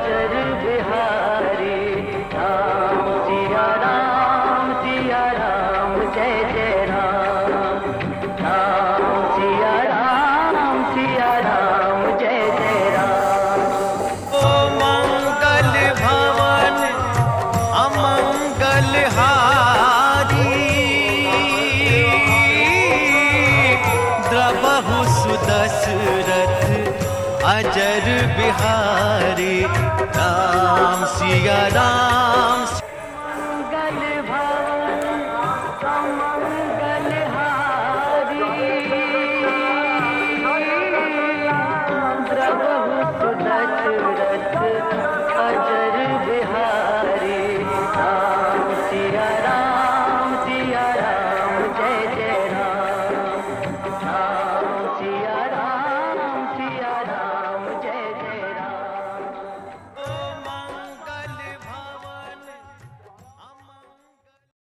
अजर बिहारी राम सिया राम जय जय राम। राम सिया राम जय जय राम। ओ मंगल भवन अमंगल हारी द्रवहु सुदशरथ अजर बिहारी राम सिया राम